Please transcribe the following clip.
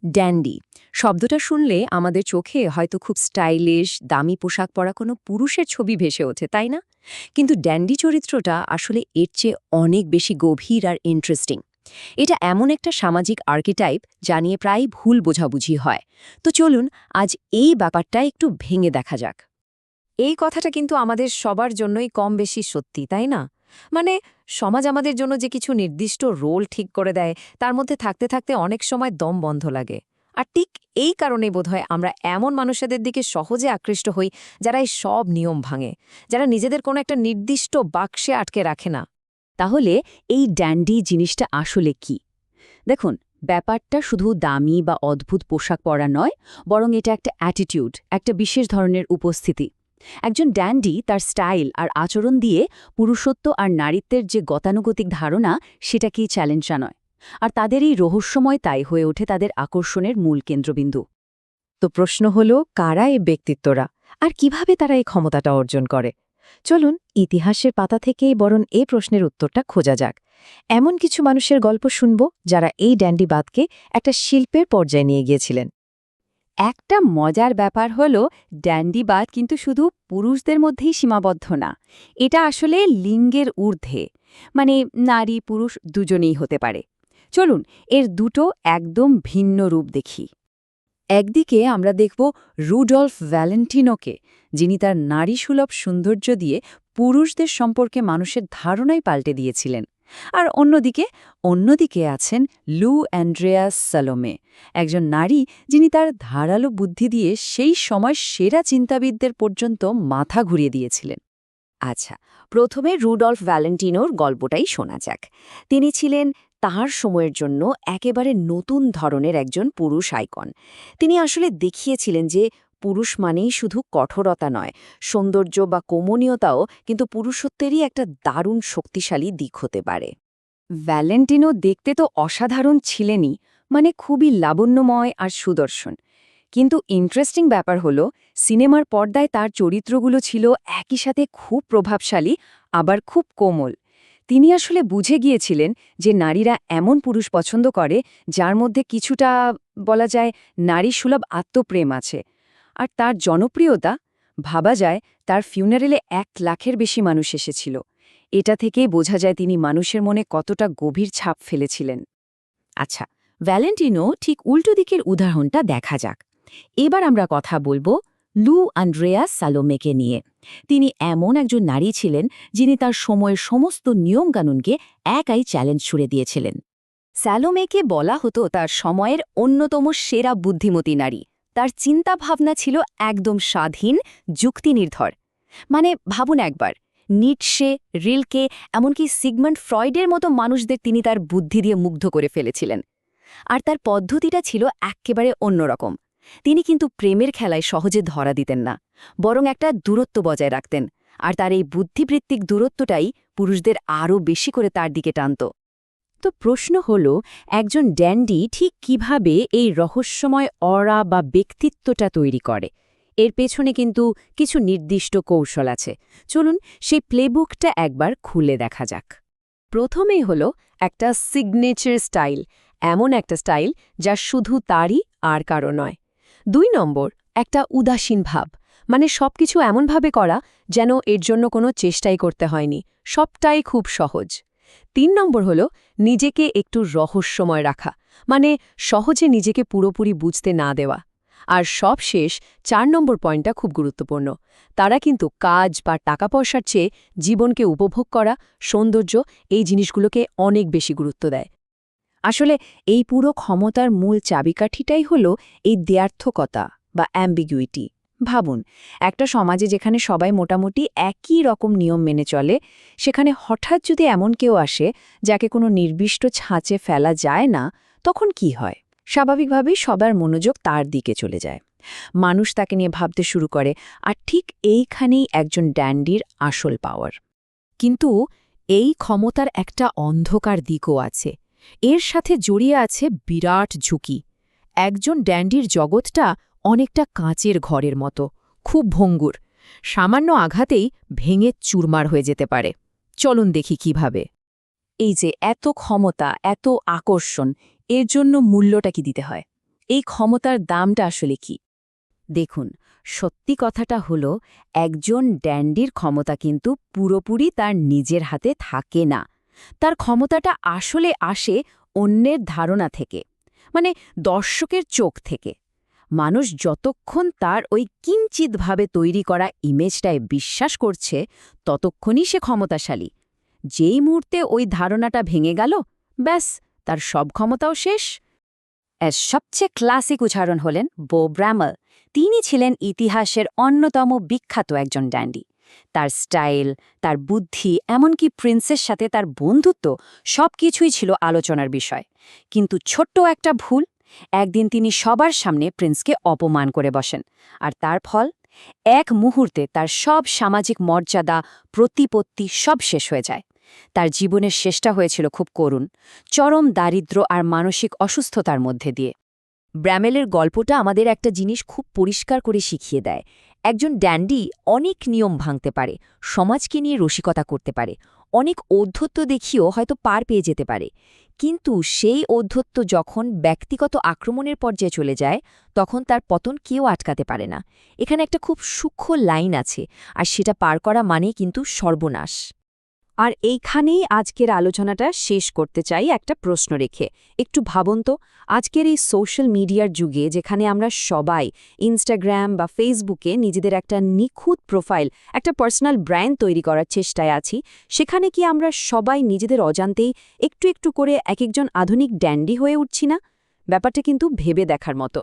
Dandy শব্দটা শুনলে আমাদের চোখে হয়তো খুব স্টাইলিশ দামি পোশাক পরা কোনো পুরুষের ছবি ভেসে ওঠে, তাই না? কিন্তু ড্যান্ডি চরিত্রটা আসলে এর চেয়ে অনেক বেশি গভীর আর ইন্টারেস্টিং। এটা এমন একটা সামাজিক আর্কিটাইপ যা নিয়ে প্রায় ভুল বোঝাবুঝি হয়। তো চলুন আজ এই ব্যাপারটা একটু ভেঙে দেখা যাক। এই কথাটা কিন্তু আমাদের সবার জন্যই কম বেশি সত্যি, তাই না? মানে সমাজ আমাদের জন্য যে কিছু নির্দিষ্ট রোল ঠিক করে দেয়, তার মধ্যে থাকতে থাকতে অনেক সময় দম বন্ধ লাগে। আর ঠিক এই কারণেই বোধহয় আমরা এমন মানুষদের দিকে সহজে আকৃষ্ট হই, যারা এই সব নিয়ম ভাঙে, যারা নিজেদের কোনো একটা নির্দিষ্ট বাক্সে আটকে রাখে না। তাহলে এই ড্যান্ডি জিনিসটা আসলে কি? দেখুন, ব্যাপারটা শুধু দামি বা অদ্ভুত পোশাক পরা নয়, বরং এটা একটা অ্যাটিটিউড, একটা বিশেষ ধরনের উপস্থিতি। একজন ড্যান্ডি তার স্টাইল আর আচরণ দিয়ে পুরুষত্ব আর নারীত্বের যে গতানুগতিক ধারণা সেটাকেই চ্যালেঞ্জ জানায়। আর তাদের এই রহস্যময় তাই হয়ে ওঠে তাদের আকর্ষণের মূল কেন্দ্রবিন্দু। তো প্রশ্ন হলো, কারা এই ব্যক্তিত্বরা, আর কিভাবে তারা এই ক্ষমতাটা অর্জন করে? চলুন ইতিহাসের পাতা থেকেই বরং এই প্রশ্নের উত্তরটা খোঁজা যাক। এমন কিছু মানুষের গল্প শুনব যারা এই ড্যান্ডিবাদকে একটা শিল্পের পর্যায়ে নিয়ে গিয়েছিলেন। একটা মজার ব্যাপার হলো, ড্যান্ডিবাদ কিন্তু শুধু পুরুষদের মধ্যেই সীমাবদ্ধ না। এটা আসলে লিঙ্গের ঊর্ধ্বে, মানে নারী পুরুষ দুজনেই হতে পারে। চলুন এর দুটো একদম ভিন্ন রূপ দেখি। একদিকে আমরা দেখব রুডলফ ভ্যালেন্টিনোকে, যিনি তার নারীসুলভ সৌন্দর্য দিয়ে পুরুষদের সম্পর্কে মানুষের ধারণাই পাল্টে দিয়েছিলেন। আর অন্যদিকে আছেন লু অ্যান্ড্রেয়াস সালোমে, একজন নারী যিনি তার ধারালো বুদ্ধি দিয়ে সেই সময় সেরা চিন্তাবিদদের পর্যন্ত মাথা ঘুরিয়ে দিয়েছিলেন। আচ্ছা, প্রথমে রুডলফ ভ্যালেন্টিনোর গল্পটাই শোনা যাক। তিনি ছিলেন তাঁর সময়ের জন্য একেবারে নতুন ধরনের একজন পুরুষ আইকন। তিনি আসলে দেখিয়েছিলেন যে পুরুষ মানেই শুধু কঠোরতা নয়, সৌন্দর্য বা কমনীয়তাও কিন্তু পুরুষত্বেরই একটা দারুণ শক্তিশালী দিক হতে পারে। ভ্যালেন্টিনো দেখতে তো অসাধারণ ছিলেনই, মানে খুবই লাবণ্যময় আর সুদর্শন। কিন্তু ইন্টারেস্টিং ব্যাপার হলো, সিনেমার পর্দায় তার চরিত্রগুলো ছিল একই সাথে খুব প্রভাবশালী আবার খুব কোমল। তিনি আসলে বুঝে গিয়েছিলেন যে নারীরা এমন পুরুষ পছন্দ করে যার মধ্যে কিছুটা বলা যায় নারীসুলভ আত্মপ্রেম আছে। আর তার জনপ্রিয়তা, ভাবা যায় তার ফিউনারেলে 1 লাখের বেশি মানুষ এসেছিল। এটা থেকেই বোঝা যায় তিনি মানুষের মনে কতটা গভীর ছাপ ফেলেছিলেন। আচ্ছা, ভ্যালেন্টিনো ঠিক উল্টো দিকের উদাহরণটা দেখা যাক। এবার আমরা কথা বলবো লু আন্দ্রেয়াস সালোমেকে নিয়ে। তিনি এমন একজন নারী ছিলেন যিনি তার সময়ের সমস্ত নিয়মকানুনকে একাই চ্যালেঞ্জ ছুড়ে দিয়েছিলেন। স্যালোমেকে বলা হতো তার সময়ের অন্যতম সেরা বুদ্ধিমতী নারী। তার চিন্তাভাবনা ছিল একদম স্বাধীন, যুক্তিনির্ভর। মানে ভাবুন একবার, নিটশে, রিলকে, এমনকি সিগমন্ড ফ্রয়েডের মতো মানুষদের তিনি তার বুদ্ধি দিয়ে মুগ্ধ করে ফেলেছিলেন। আর তার পদ্ধতিটা ছিল এক্কেবারে অন্যরকম। তিনি কিন্তু প্রেমের খেলায় সহজে ধরা দিতেন না, বরং একটা দূরত্ব বজায় রাখতেন। আর তার এই বুদ্ধিবৃত্তিক দূরত্বটাই পুরুষদের আরও বেশি করে তার দিকে টানত। তো প্রশ্ন হল, একজন ড্যান্ডি ঠিক কিভাবে এই রহস্যময় অরা বা ব্যক্তিত্বটা তৈরি করে? এর পেছনে কিন্তু কিছু নির্দিষ্ট কৌশল আছে। চলুন সেই প্লেবুকটা একবার খুলে দেখা যাক। প্রথমেই হল একটা সিগনেচার স্টাইল, এমন একটা স্টাইল যা শুধু তারই আর কারো নয়। 2 নম্বর, একটা উদাসীন ভাব, মানে সবকিছু এমনভাবে করা যেন এর জন্য কোনো চেষ্টাই করতে হয়নি, সবটাই খুব সহজ। 3 নম্বর হল নিজেকে একটু রহস্যময় রাখা, মানে সহজে নিজেকে পুরোপুরি বুঝতে না দেওয়া। আর সবশেষ 4 নম্বর পয়েন্টটা খুব গুরুত্বপূর্ণ। তারা কিন্তু কাজ বা টাকা পয়সার চেয়ে জীবনকে উপভোগ করা, সৌন্দর্য, এই জিনিসগুলোকে অনেক বেশি গুরুত্ব দেয়। আসলে এই পুরো ক্ষমতার মূল চাবিকাঠিটাই হল এই দ্ব্যর্থকতা বা অ্যাম্বিগুইটি। ভাবুন, একটা সমাজে যেখানে সবাই মোটামুটি একই রকম নিয়ম মেনে চলে, সেখানে হঠাৎ যদি এমন কেউ আসে যাকে কোনো নির্দিষ্ট ছাঁচে ফেলা যায় না, তখন কি হয়? স্বাভাবিকভাবেই সবার মনোযোগ তার দিকে চলে যায়। মানুষ তাকে নিয়ে ভাবতে শুরু করে, আর ঠিক এইখানেই একজন ড্যান্ডির আসল পাওয়ার। কিন্তু এই ক্ষমতার একটা অন্ধকার দিকও আছে। এর সাথে জড়িয়ে আছে বিরাট ঝুঁকি। একজন ড্যান্ডির জগৎটা অনেকটা কাঁচের ঘরের মতো, খুব ভঙ্গুর। সামান্য আঘাতেই ভেঙে চুরমার হয়ে যেতে পারে। চলুন দেখি কিভাবে। এই যে এত ক্ষমতা, এত আকর্ষণ, এর জন্য মূল্যটা কি দিতে হয়? এই ক্ষমতার দামটা আসলে কি? দেখুন, সত্যি কথাটা হলো একজন ড্যান্ডির ক্ষমতা কিন্তু পুরোপুরি তার নিজের হাতে থাকে না। তার ক্ষমতাটা আসলে আসে অন্যের ধারণা থেকে, মানে দর্শকের চোখ থেকে। মানুষ যতক্ষণ তার ওই কিঞ্চিতভাবে তৈরি করা ইমেজটায় বিশ্বাস করছে, ততক্ষণই সে ক্ষমতাশালী। যেই মুহূর্তে ওই ধারণাটা ভেঙে গেল, ব্যাস, তার সব ক্ষমতাও শেষ। এর সবচেয়ে ক্লাসিক উদাহরণ হলেন বো ব্র্যামেল। তিনি ছিলেন ইতিহাসের অন্যতম বিখ্যাত একজন ড্যান্ডি। তার স্টাইল, তার বুদ্ধি, এমনকি প্রিন্সের সাথে তার বন্ধুত্ব সবকিছুই ছিল আলোচনার বিষয়। কিন্তু ছোট্ট একটা ভুল, একদিন তিনি সবার সামনে প্রিন্সকে অপমান করে বসেন। আর তার ফল, এক মুহূর্তে তার সব সামাজিক মর্যাদা, প্রতিপত্তি সব শেষ হয়ে যায়। তার জীবনের শেষটা হয়েছিল খুব করুণ, চরম দারিদ্র্য আর মানসিক অসুস্থতার মধ্যে দিয়ে। ব্র্যামেলের গল্পটা আমাদের একটা জিনিস খুব পরিষ্কার করে শিখিয়ে দেয়। একজন ড্যান্ডি অনেক নিয়ম ভাঙতে পারে, সমাজকে নিয়ে রসিকতা করতে পারে, অনেক ঔদ্ধত্য দেখিয়েও হয়তো পার পেয়ে যেতে পারে। কিন্তু সেই ঔদ্ধত্য যখন ব্যক্তিগত আক্রমণের পর্যায়ে চলে যায়, তখন তার পতন কেউ আটকাতে পারে না। এখানে একটা খুব সূক্ষ্ম লাইন আছে, আর সেটা পার করা মানেই কিন্তু সর্বনাশ। আর এইখানেই আজকের আলোচনাটা শেষ করতে চাই একটা প্রশ্ন রেখে। একটু ভাবুন তো, আজকের এই সোশ্যাল মিডিয়ার যুগে যেখানে আমরা সবাই ইনস্টাগ্রাম বা ফেসবুকে নিজেদের একটা নিখুঁত প্রোফাইল, একটা পার্সোনাল ব্র্যান্ড তৈরি করার চেষ্টায় আছি, সেখানে কি আমরা সবাই নিজেদের অজান্তেই একটু একটু করে এক একজন আধুনিক ড্যান্ডি হয়ে উঠছি না? ব্যাপারটা কিন্তু ভেবে দেখার মতো।